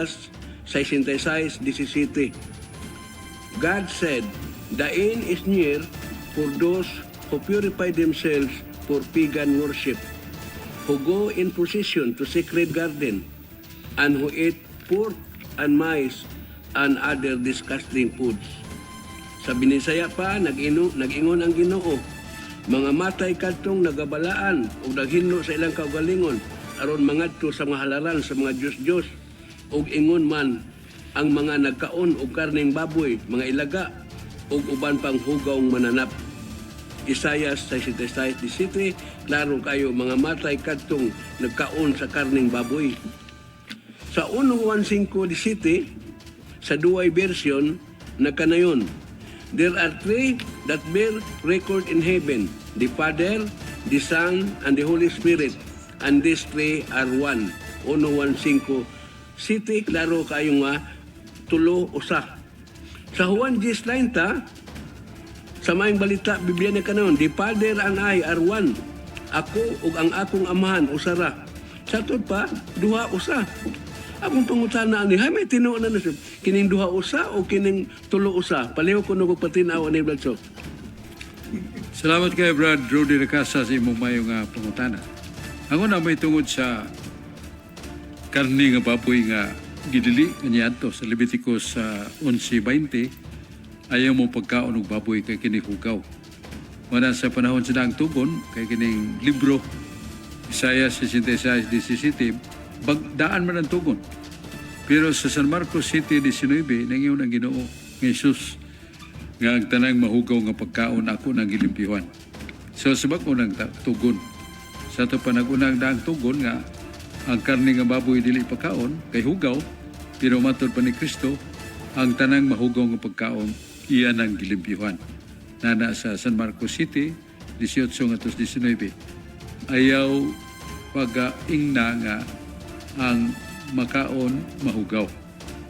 66:17. God said, "The end is near for those who purify themselves for pagan worship, who go in procession to sacred garden, and who eat pork and mice and other disgusting foods." Sa Binisaya pa, nag-ingon ang Ginoo, mga matay kadtong nagabalaan o naghinlo sa ilang kaugalingon aron mangadto sa mga halaran sa mga Diyos-Diyos, ug ingon man ang mga nagkaon og karneng baboy, mga ilaga, ug uban pang hugawng mananap. Isaias 66:17, klaro kayo, mga matay kadtong nagkaon sa karneng baboy. Sa 1 Juan 5:17, sa duay version, nagkanayon, "There are three that bear record in heaven, the Father, the Son, and the Holy Spirit, and these three are one." 1 Juan 5:17, klaro kayo nga, tulo usa. Sa Juan 10:30, sa maayong balita, Biblia na kanon, "The Father and I are one." Ako ug ang akong amahan usara. Sa tod pa, duha usa. Akong pangutana ani, hay may tinuod na siya. Kining duha usa o kining tulo usa? Paliw ko nung patinaw ni Bladso. Salamat kay Brad Rudy Recasa sa imong mayong pangutana. Ako na may tungod sa karni nga baboy nga gidili kanyanto sa Leviticus 11:20, ayaw mo pagkaon og baboy kay kini hugaw. Wala sa panahon sa daang tugon kay kining libro Isaiah 66:17, bagdaan man ang tugon. Pero sa San Marcos 7:19, nangiyon ang Ginoo nga Jesus nga ang tanang mahugaw nga pagkaon ako nang gilimpihan. So sabag unang tugon. Sa ito pa nag-unang daang tugon nga ang karne nga baboy dili pagkaon kay hugaw, pero matod pa ni Kristo, ang tanang mahugaw nga pagkaon iyan ang gilimpihan. Nana sa San Marcos 7:18-19, ayaw pag-ingna nga ang makaon mahugaw.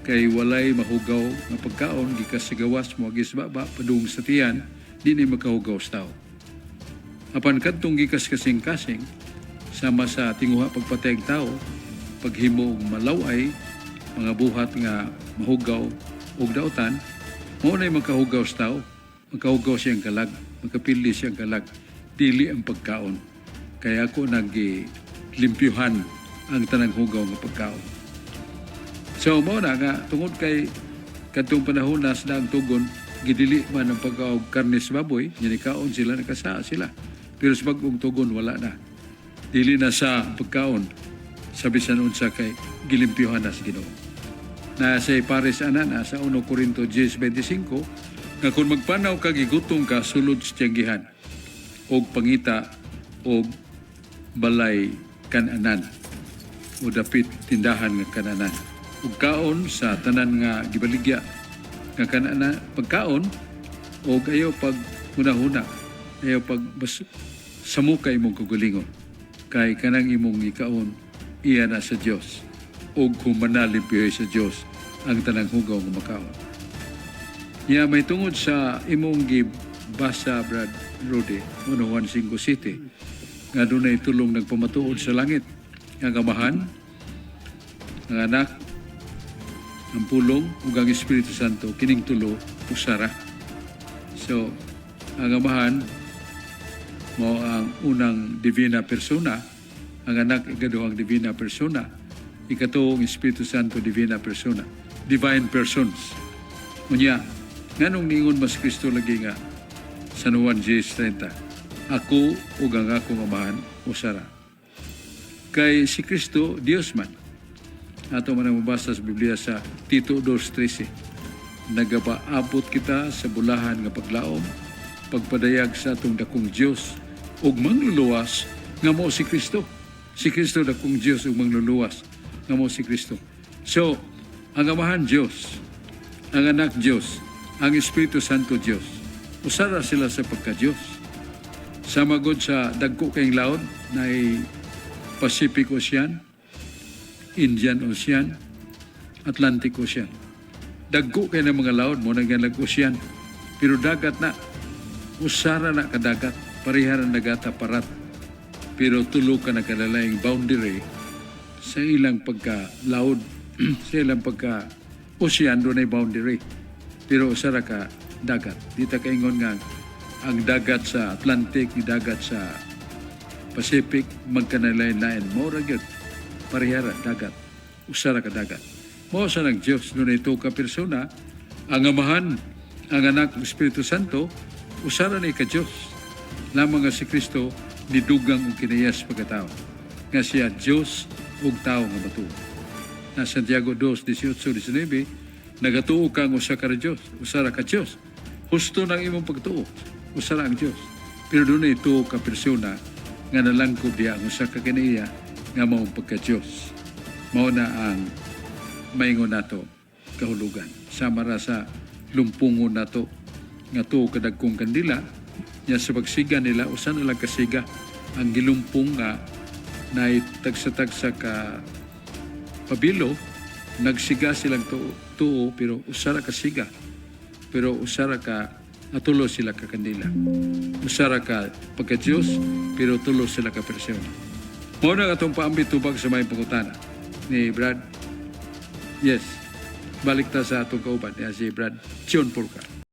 Kay walay mahugaw nga pagkaon, gikas sa gawas mo agisbaba, padung sa tiyan, di ni makahugaw sa tao. Apan kadtong gikas kasing-kasing, sama sa tinguha pagpatayag tao, paghimo og malaway, mga buhat nga mahugaw og dautan, mao nay makahugaw sa tao, makahugaw siyang kalag, makapili siyang kalag, dili ang pagkaon. Kaya ako naglimpyuhan ang tanang hugaw nga pagkaon. So mao na nga tungod kay kadtong panahon na sa daang tugon, gidili man ang pagkaog karne sa baboy, ginikaon sila, nakasaa sila. Pero sa bagong tugon wala na. Dili na sa pagkaon, sa bisan unsa kay gilimpyuhan na sa Ginoo. Na sa Paris ana na sa 1 Corinto 10:25, nga kung magpanaw ka gigutom ka sulod sa tianggihan og pangita og balay kananan o dapit tindahan nga kananan. Ug kaon sa tanan nga gibaligya nga kananan pagkaon og ayaw pag hunahuna, ayaw pag samukay imong kagalingon. Kay kanang imong ikaon iya na sa Dios og humanalimpiyoy sa Dios ang tanang hugaw nga makaon. Iya may tungod sa imong gibasa, Brad Rudy, 1 Juan 5:7, nga dunay tulong nagpamatuod sa langit, ang Amahan, ang Anak, ang Pulong, ug ang Espiritu Santo, kining tulo usara. So, ang Amahan mo ang unang divina persona, ang Anak ikaduhang divina persona, ikatuong Espiritu Santo divina persona, divine persons. Unya, nganong ningon mas Kristo lagi nga San Juan 10:30, ako ug ang akong Amahan usara. Kay si Kristo Dios man. Ato man ang mabasa sa Biblia sa Tito 2:13, nagapaabot kita sa bulahan nga paglaom, pagpadayag sa atong dakong Dios ug mangluluwas nga mao si Kristo. Si Kristo dakong Dios ug mangluluwas nga mao si Kristo. So, ang Amahan Dios, ang Anak Dios, ang Espiritu Santo Dios, usara sila sa pagka-Dios. Samagod sa dagko kayong laod na Pacific Ocean, Indian Ocean, Atlantic Ocean. Dagko kay na mga laod mo naging ocean, pero dagat na, usara na kadagat, parihara nagata parat, pero tulo ka na kalalayang boundary sa ilang pagka-laod silang pagka ocean doon ay boundary. Pero usara ka dagat. Di ta kaingon nga ang dagat sa Atlantic, ni dagat sa Pacific, magkanalain-lain. Mora gyud parehara dagat. Usara ka dagat. Mao sa ng Dios doon ito ka persona, ang Amahan, ang Anak ng Espiritu Santo, usara ni ka Dios. Lamang nga si Kristo nidugang og kinayas pagkatao. Nga siya Dios ug tao nga matuo. Na Santiago 2:18-19, nagatuo kang usa ka Dios, usara ka Dios. Husto ng imong pagtuo, usara ang Dios. Pero doon ito ka persona nga nalangkob diya ang usa ka kinaiya nga mao pagka-Dios. Mao na ang maingon nato kahulugan. Sama ra sa lumpungon nato nga tuo kadagkong kandila nya sa pagsiga nila usa na lang kasiga ang gilumpong nga na tagsa-tagsa ka pabilo, nagsiga silang tuo pero usara ka siga, pero usara ka atulo sila ka kandila, usara ka pagka-Diyos pero tulo sila ka persona. Muna nga itong paambit tubag sa may pangutana ni Brad. Yes, balik ta sa atong kauban niya si Brad John Purka.